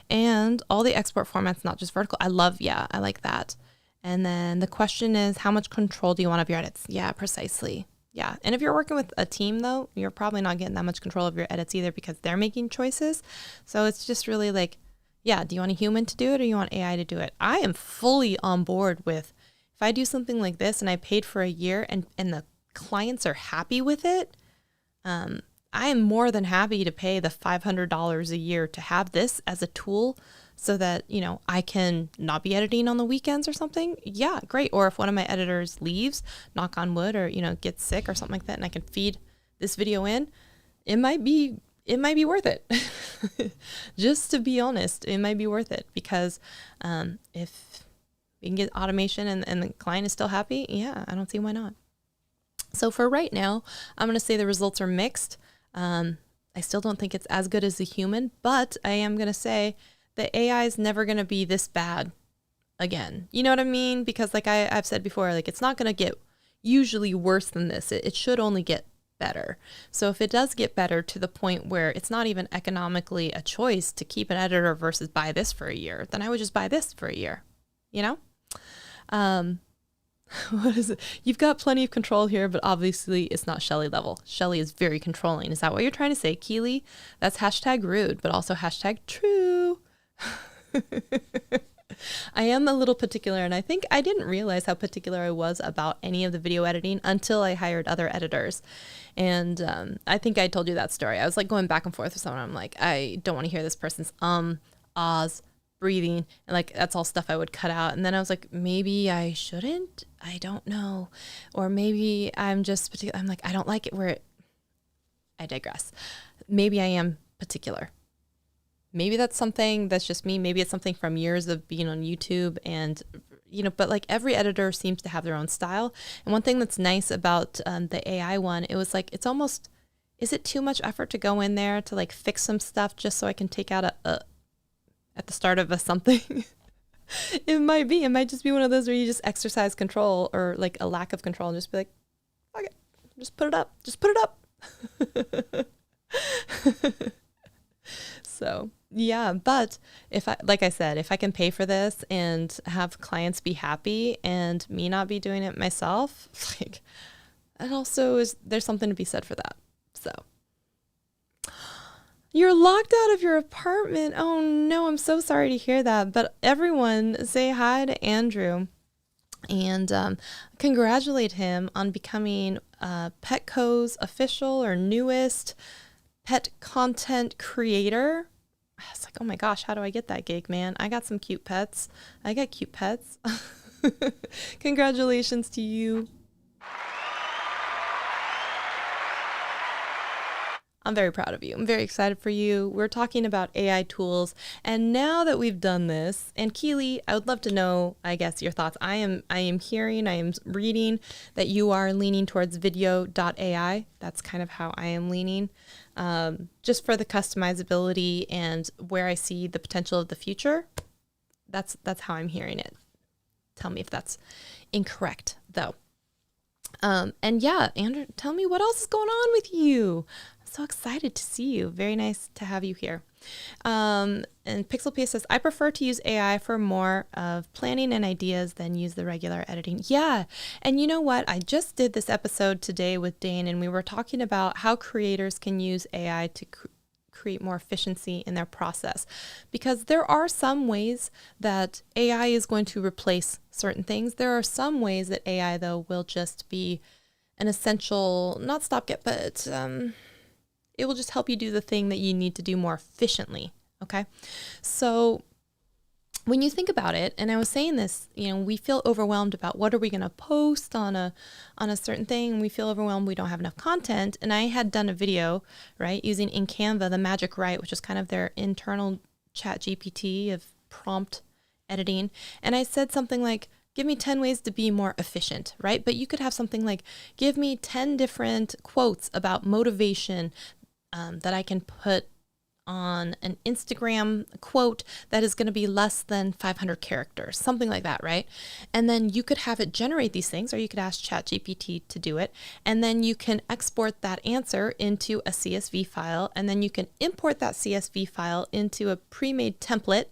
And all the export formats, not just vertical. I like that. And then the question is, how much control do you want of your edits? Yeah, precisely. Yeah. And if you're working with a team though, you're probably not getting that much control of your edits either, because they're making choices. So it's just really like, yeah, do you want a human to do it or you want AI to do it? I am fully on board with, if I do something like this and I paid for a year and the clients are happy with it, I am more than happy to pay the $500 a year to have this as a tool so that, I can not be editing on the weekends or something. Yeah, great. Or if one of my editors leaves, knock on wood, or, gets sick or something like that, and I can feed this video in, it might be worth it. Just to be honest, it might be worth it, because if we can get automation and the client is still happy, yeah, I don't see why not. So for right now, I'm going to say the results are mixed. I still don't think it's as good as the human, but I am going to say the AI is never going to be this bad again. You know what I mean? Because like I've said before, like, it's not going to get usually worse than this. It should only get better. So if it does get better to the point where it's not even economically a choice to keep an editor versus buy this for a year, then I would just buy this for a year, What is it? You've got plenty of control here, but obviously it's not Shelly level. Shelly is very controlling. Is that what you're trying to say, Keely? That's #rude, but also #true. I am a little particular, and I think I didn't realize how particular I was about any of the video editing until I hired other editors. And I think I told you that story. I was like going back and forth with someone. I'm like, I don't want to hear this person's ahs, breathing, and like that's all stuff I would cut out. And then I was like, maybe I shouldn't. I don't know. Or maybe I'm just particular. I'm like, I don't like it where I digress. Maybe I am particular. Maybe that's something that's just me. Maybe it's something from years of being on YouTube and, but like every editor seems to have their own style. And one thing that's nice about the AI one, it was like, it's almost, is it too much effort to go in there to like fix some stuff just so I can take out at the start of something? It might be. It might just be one of those where you just exercise control or like a lack of control and just be like, fuck it, just put it up. Just put it up. So yeah, but like I said, if I can pay for this and have clients be happy and me not be doing it myself, like that also there's something to be said for that. So you're locked out of your apartment. Oh no, I'm so sorry to hear that. But everyone say hi to Andrew and congratulate him on becoming Petco's official or newest pet content creator. It's like, oh my gosh, how do I get that gig, man? I got some cute pets. I got cute pets. Congratulations to you. I'm very proud of you. I'm very excited for you. We're talking about AI tools. And now that we've done this, and Keely, I would love to know, I guess, your thoughts. I am reading that you are leaning towards Vidyo.ai. That's kind of how I am leaning. Just for the customizability and where I see the potential of the future. That's how I'm hearing it. Tell me if that's incorrect, though. And yeah, Andrew, tell me what else is going on with you. So excited to see you. Very nice to have you here. And Pixel P says, I prefer to use AI for more of planning and ideas than use the regular editing. Yeah. And you know what? I just did this episode today with Dane, and we were talking about how creators can use AI to create more efficiency in their process, because there are some ways that AI is going to replace certain things. There are some ways that AI, though, will just be an essential, not stopgap, but it will just help you do the thing that you need to do more efficiently. Okay. So when you think about it, and I was saying this, we feel overwhelmed about what are we going to post on a certain thing. And we feel overwhelmed. We don't have enough content. And I had done a video, right, using in Canva, the Magic Write, which is kind of their internal chat GPT of prompt editing. And I said something like, give me 10 ways to be more efficient, right? But you could have something like, give me 10 different quotes about motivation that I can put on an Instagram quote that is going to be less than 500 characters, something like that, right? And then you could have it generate these things, or you could ask ChatGPT to do it. And then you can export that answer into a CSV file. And then you can import that CSV file into a pre-made template.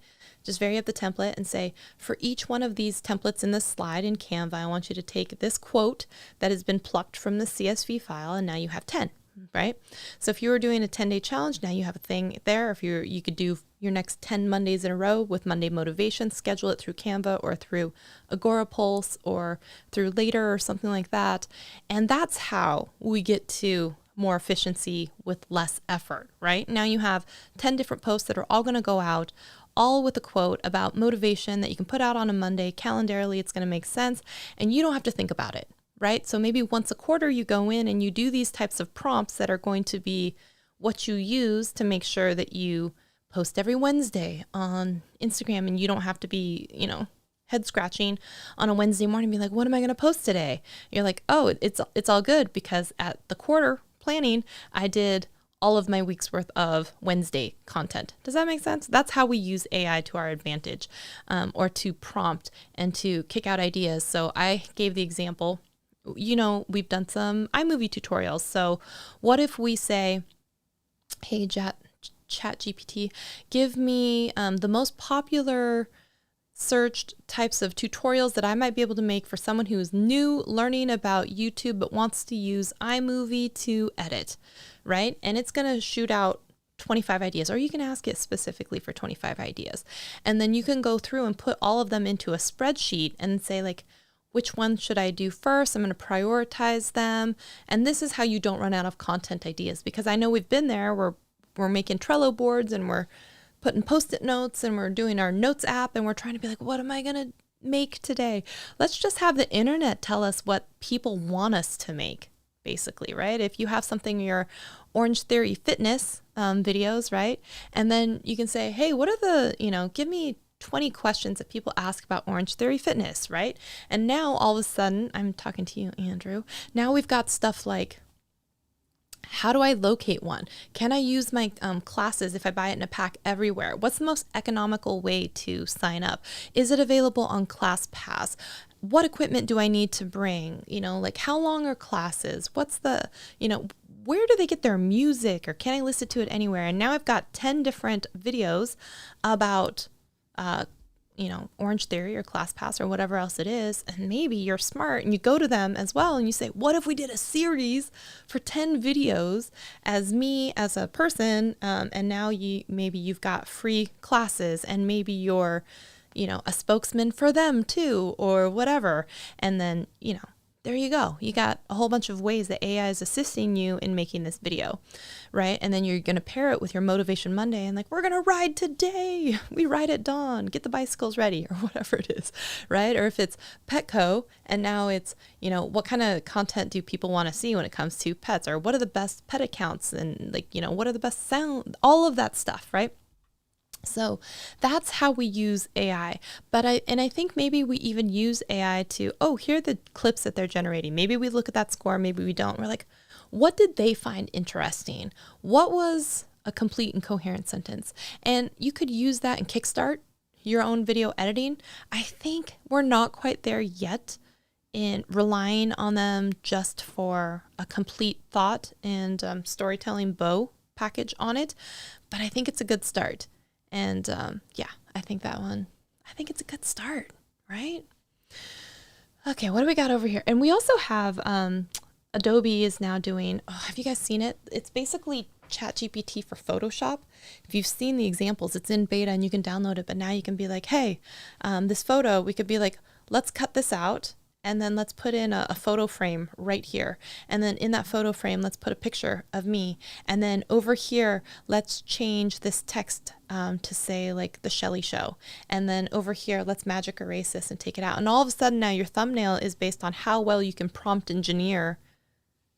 Just vary up the template and say, for each one of these templates in this slide in Canva, I want you to take this quote that has been plucked from the CSV file, and now you have 10. Right? So if you were doing a 10-day challenge, now you have a thing there. If you could do your next 10 Mondays in a row with Monday motivation, schedule it through Canva or through Agorapulse or through Later or something like that. And that's how we get to more efficiency with less effort, right? Now you have 10 different posts that are all going to go out, all with a quote about motivation that you can put out on a Monday. Calendarily, it's going to make sense, and you don't have to think about it. Right? So maybe once a quarter you go in and you do these types of prompts that are going to be what you use to make sure that you post every Wednesday on Instagram, and you don't have to be, head scratching on a Wednesday morning and be like, what am I going to post today? You're like, oh, it's all good, because at the quarter planning, I did all of my week's worth of Wednesday content. Does that make sense? That's how we use AI to our advantage, or to prompt and to kick out ideas. So I gave the example, we've done some iMovie tutorials. So what if we say, hey, Chat GPT, give me the most popular searched types of tutorials that I might be able to make for someone who is new learning about YouTube but wants to use iMovie to edit, right? And it's going to shoot out 25 ideas, or you can ask it specifically for 25 ideas. And then you can go through and put all of them into a spreadsheet and say, like, which one should I do first? I'm going to prioritize them. And this is how you don't run out of content ideas, because I know we've been there. We're making Trello boards, and we're putting Post-it notes, and we're doing our notes app, and we're trying to be like, what am I going to make today? Let's just have the internet tell us what people want us to make, basically, right? If you have something, your Orange Theory fitness videos, right? And then you can say, hey, what are the, give me 20 questions that people ask about Orange Theory fitness, right? And now all of a sudden, I'm talking to you, Andrew. Now we've got stuff like, how do I locate one? Can I use my classes if I buy it in a pack everywhere? What's the most economical way to sign up? Is it available on ClassPass? What equipment do I need to bring? Like, how long are classes? What's the, where do they get their music, or can I listen to it anywhere? And now I've got 10 different videos about Orange Theory or ClassPass or whatever else it is. And maybe you're smart and you go to them as well and you say, what if we did a series for 10 videos as me as a person? And now maybe you've got free classes, and maybe you're, a spokesman for them too, or whatever. And then, there you go. You got a whole bunch of ways that AI is assisting you in making this video, right? And then you're going to pair it with your Motivation Monday and like, we're going to ride today. We ride at dawn, get the bicycles ready or whatever it is, right? Or if it's Petco and now it's, you know, what kind of content do people want to see when it comes to pets, or what are the best pet accounts and like, you know, what are the best sound, all of that stuff, right? So that's how we use AI. But I think maybe we even use AI to, oh, here are the clips that they're generating. Maybe we look at that score, maybe we don't. We're like, what did they find interesting? What was a complete and coherent sentence? And you could use that and kickstart your own video editing. I think we're not quite there yet in relying on them just for a complete thought and storytelling bow package on it. But I think it's a good start. And yeah, I think it's a good start, right? Okay, what do we got over here? And we also have Adobe is now doing, have you guys seen it? It's basically ChatGPT for Photoshop. If you've seen the examples, it's in beta and you can download it, but now you can be like, hey, this photo, we could be like, let's cut this out. And then let's put in a photo frame right here. And then in that photo frame, let's put a picture of me. And then over here, let's change this text to say like the Shelly Show. And then over here, let's magic erase this and take it out. And all of a sudden now your thumbnail is based on how well you can prompt engineer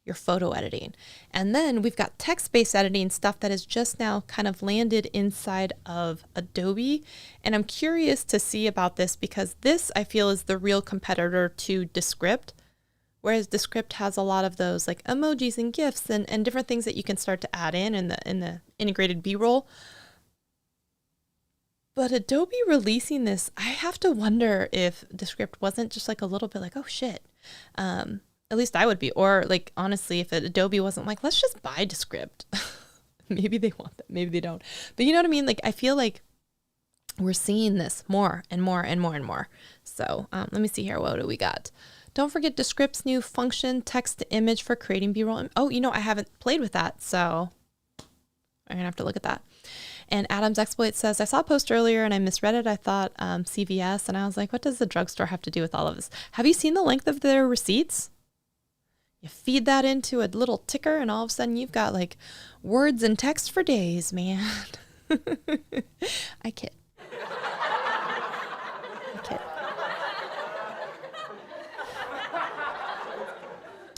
your photo editing. And then we've got text-based editing stuff that has just now kind of landed inside of Adobe. And I'm curious to see about this because this I feel is the real competitor to Descript. Whereas Descript has a lot of those like emojis and GIFs and different things that you can start to add in the integrated B-roll. But Adobe releasing this, I have to wonder if Descript wasn't just like a little bit like, oh shit. At least I would be. Or like, honestly, if Adobe wasn't like, let's just buy Descript. Maybe they want that. Maybe they don't. But you know what I mean? Like, I feel like we're seeing this more and more and more and more. So let me see here. What do we got? Don't forget Descript's new function, text to image for creating B-roll. Oh, you know, I haven't played with that. So I'm going to have to look at that. And Adam's Exploit says, I saw a post earlier and I misread it. I thought CVS. And I was like, what does the drugstore have to do with all of this? Have you seen the length of their receipts? You feed that into a little ticker and all of a sudden you've got like words and text for days, man. I kid.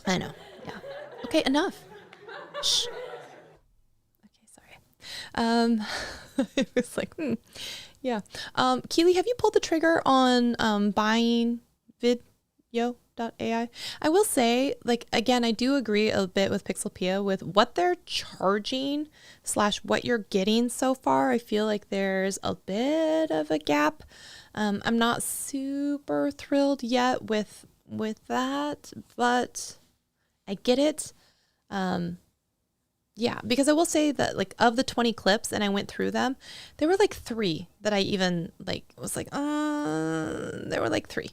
I know. Yeah. Okay, enough. Shh. Okay, sorry. It was like, yeah. Keely, have you pulled the trigger on buying Vidyo.ai? I will say, like, again, I do agree a bit with Pixelpia with what they're charging / what you're getting so far. I feel like there's a bit of a gap. I'm not super thrilled yet with that, but I get it. Yeah, because I will say that like of the 20 clips and I went through them, there were like 3 that I even like was like, there were like 3.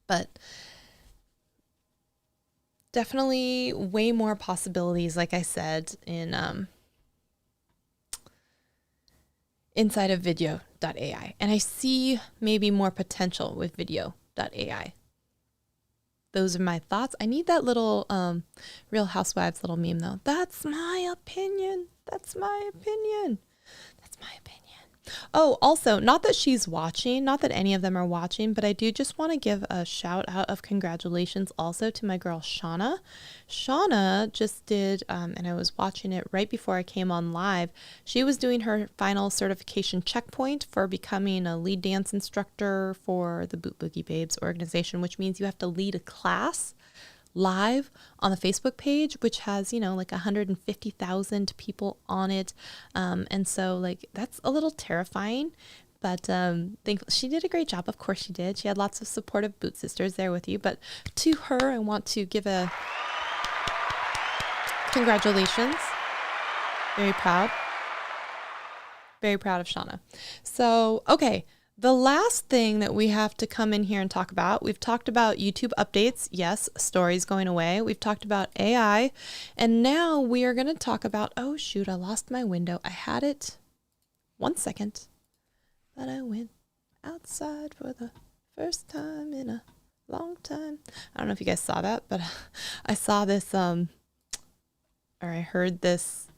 But definitely way more possibilities, like I said, in inside of Vidyo.ai. And I see maybe more potential with Vidyo.ai. Those are my thoughts. I need that little Real Housewives little meme though. That's my opinion. That's my opinion. That's my opinion. Oh, also, not that she's watching, not that any of them are watching, but I do just want to give a shout out of congratulations also to my girl Shauna. Shauna just did, and I was watching it right before I came on live. She was doing her final certification checkpoint for becoming a lead dance instructor for the Boot Boogie Babes organization, which means you have to lead a class live on the Facebook page, which has, you know, like 150,000 people on it. And so like, that's a little terrifying, but she did a great job. Of course she did. She had lots of supportive Boot sisters there with you, but to her, I want to give a congratulations. Very proud. Very proud of Shauna. So, okay. The last thing that we have to come in here and talk about, we've talked about YouTube updates. Yes, stories going away. We've talked about AI. And now we are going to talk about, oh shoot, I lost my window. I had it 1 second, but I went outside for the first time in a long time. I don't know if you guys saw that, but I saw this, or I heard this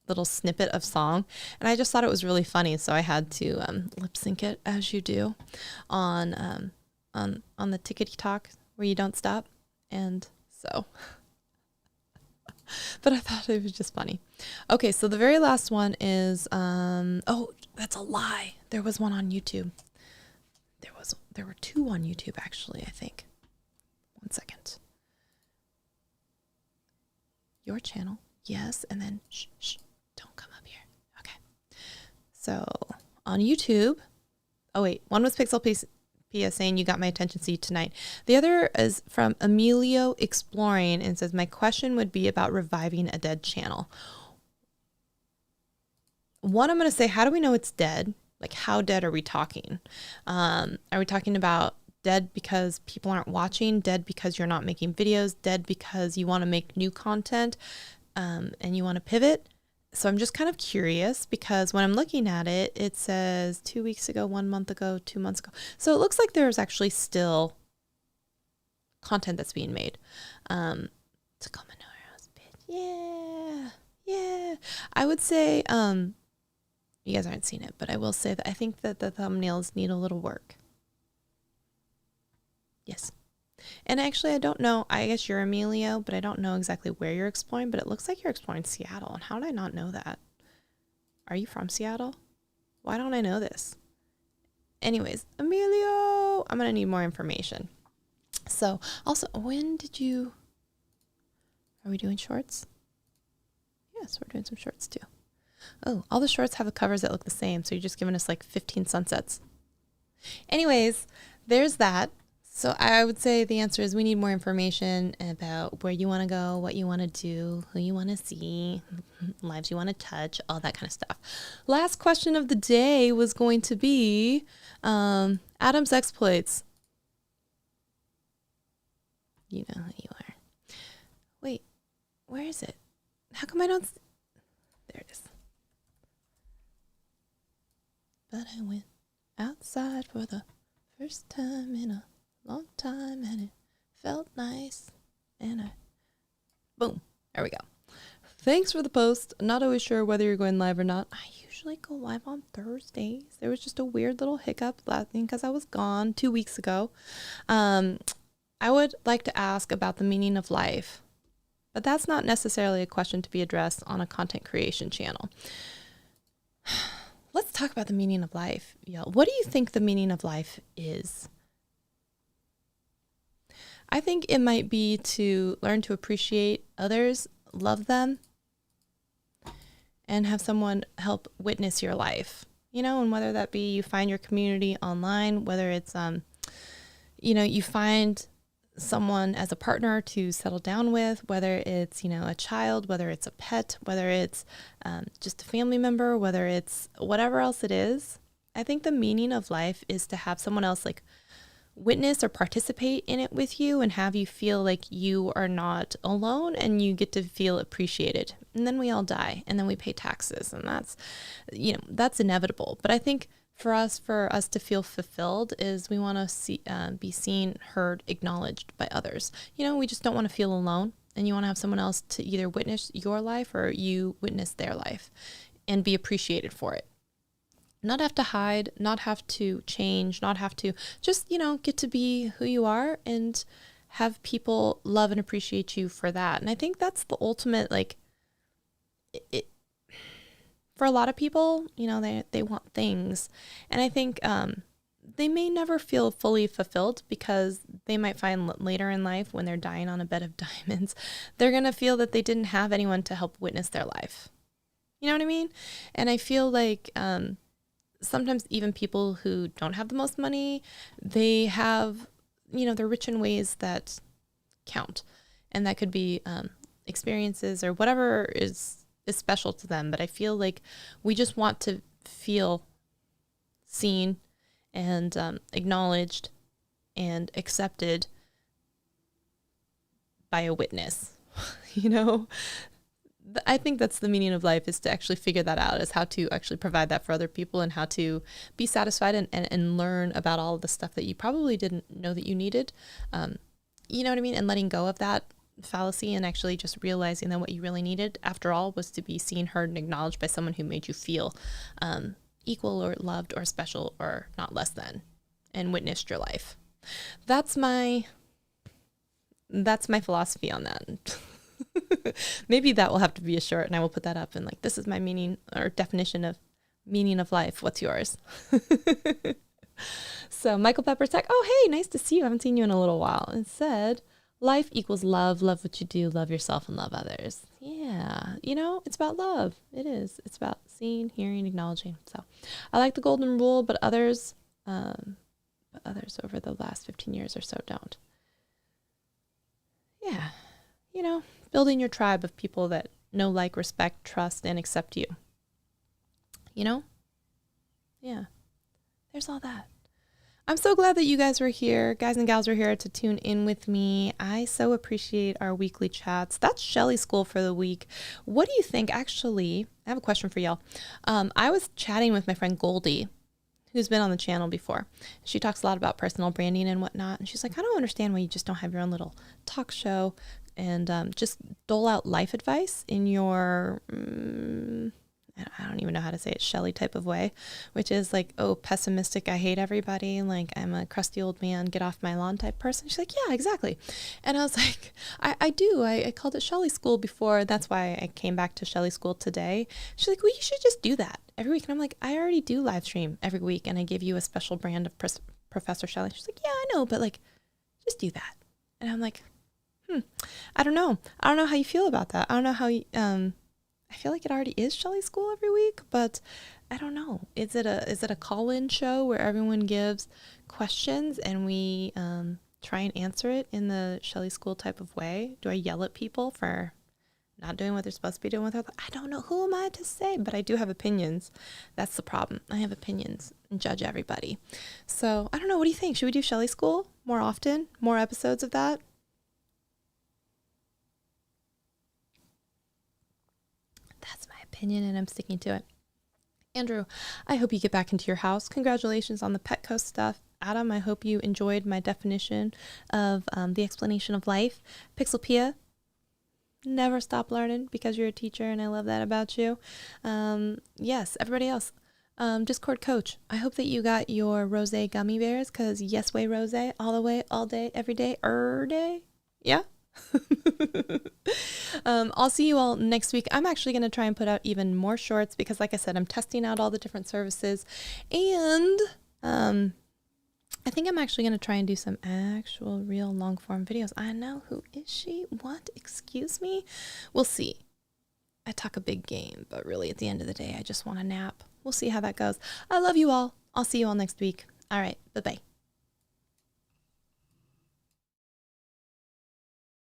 little snippet of song, and I just thought it was really funny. So I had to lip sync it, as you do on the tickety talk where you don't stop. And so, but I thought it was just funny. Okay, so the very last one is, oh, that's a lie. There was one on YouTube. There were two on YouTube, actually, I think. One second. Your channel. Yes. And then, shh, don't come up here. Okay. So on YouTube, oh wait, one was Pixel Pia saying you got my attention, see you tonight. The other is from Emilio Exploring and says, my question would be about reviving a dead channel. One, I'm going to say, how do we know it's dead? Like, how dead are we talking? Are we talking about dead because people aren't watching, dead because you're not making videos, dead because you want to make new content, and you want to pivot? So I'm just kind of curious, because when I'm looking at it, it says 2 weeks ago, 1 month ago, 2 months ago. So it looks like there's actually still content that's being made. Tacoma Noros, bitch. Yeah. I would say, you guys aren't seeing it, but I will say that I think that the thumbnails need a little work. Yes. And actually, I don't know. I guess you're Emilio, but I don't know exactly where you're exploring, but it looks like you're exploring Seattle. And how did I not know that? Are you from Seattle? Why don't I know this? Anyways, Emilio, I'm going to need more information. So also, when did you, are we doing shorts? Yes, we're doing some shorts too. Oh, all the shorts have the covers that look the same. So you're just giving us like 15 sunsets. Anyways, there's that. So I would say the answer is we need more information about where you want to go, what you want to do, who you want to see, lives you want to touch, all that kind of stuff. Last question of the day was going to be Adam's exploits. You know who you are. Wait, where is it? How come I don't? There it is. But I went outside for the first time in a long time, and it felt nice, and boom, there we go. Thanks for the post. Not always sure whether you're going live or not. I usually go live on Thursdays. There was just a weird little hiccup last thing because I was gone 2 weeks ago. I would like to ask about the meaning of life, but that's not necessarily a question to be addressed on a content creation channel. Let's talk about the meaning of life, y'all. What do you think the meaning of life is? I think it might be to learn to appreciate others, love them, and have someone help witness your life. You know, and whether that be you find your community online, whether it's, you find someone as a partner to settle down with, whether it's, a child, whether it's a pet, whether it's just a family member, whether it's whatever else it is. I think the meaning of life is to have someone else like witness or participate in it with you and have you feel like you are not alone and you get to feel appreciated. And then we all die and then we pay taxes, and that's inevitable. But I think for us to feel fulfilled is we want to be seen, heard, acknowledged by others. We just don't want to feel alone, and you want to have someone else to either witness your life or you witness their life and be appreciated for it. Not have to hide, not have to change, not have to just, get to be who you are and have people love and appreciate you for that. And I think that's the ultimate, for a lot of people, they want things. And I think they may never feel fully fulfilled because they might find later in life when they're dying on a bed of diamonds, they're going to feel that they didn't have anyone to help witness their life. You know what I mean? And I feel like sometimes even people who don't have the most money, they have, they're rich in ways that count. And that could be experiences or whatever is special to them. But I feel like we just want to feel seen and acknowledged and accepted by a witness. I think that's the meaning of life, is to actually figure that out, is how to actually provide that for other people and how to be satisfied and learn about all of the stuff that you probably didn't know that you needed. You know what I mean? And letting go of that fallacy and actually just realizing that what you really needed, after all, was to be seen, heard, and acknowledged by someone who made you feel equal or loved or special or not less than, and witnessed your life. That's my philosophy on that. Maybe that will have to be a shirt, and I will put that up, and like, this is my meaning or definition of meaning of life. What's yours? So Michael Pepper Tech, oh, hey, nice to see you. I haven't seen you in a little while. It said, life equals love. Love what you do, love yourself, and love others. Yeah, it's about love. It is. It's about seeing, hearing, acknowledging. So I like the golden rule, but others over the last 15 years or so don't. Yeah, building your tribe of people that know, like, respect, trust, and accept you. Yeah, there's all that. I'm so glad that you guys were here, guys and gals were here to tune in with me. I so appreciate our weekly chats. That's Shelly School for the week. What do you think? Actually, I have a question for y'all. I was chatting with my friend Goldie, who's been on the channel before. She talks a lot about personal branding and whatnot. And she's like, I don't understand why you just don't have your own little talk show and just dole out life advice in your, I don't even know how to say it, Shelly type of way, which is like, oh, pessimistic, I hate everybody, like I'm a crusty old man, get off my lawn type person. She's like, yeah, exactly. And I was like, I do. I called it Shelly School before. That's why I came back to Shelly School today. She's like, well, you should just do that every week. And I'm like, I already do live stream every week, and I give you a special brand of Professor Shelly. She's like, yeah, I know, but like, just do that. And I'm like, I don't know. I don't know how you feel about that. I don't know how you, I feel like it already is Shelly School every week, but I don't know. Is it a call-in show where everyone gives questions and we try and answer it in the Shelly School type of way? Do I yell at people for not doing what they're supposed to be doing with their life? I don't know. Who am I to say? But I do have opinions. That's the problem. I have opinions and judge everybody. So I don't know. What do you think? Should we do Shelly School more often? More episodes of that? That's my opinion, and I'm sticking to it. Andrew, I hope you get back into your house. Congratulations on the Petco stuff. Adam, I hope you enjoyed my definition of the explanation of life. Pixelpia, never stop learning because you're a teacher, and I love that about you. Yes, everybody else. Discord Coach, I hope that you got your rosé gummy bears, because yes way rosé, all the way, all day, every day, day. Yeah? I'll see you all next week. I'm actually going to try and put out even more shorts because, like I said, I'm testing out all the different services, and I think I'm actually going to try and do some actual real long form videos. I know. Who is she? What? Excuse me? We'll see. I talk a big game, but really at the end of the day, I just want a nap. We'll see how that goes. I love you all. I'll see you all next week. All right. Bye-bye.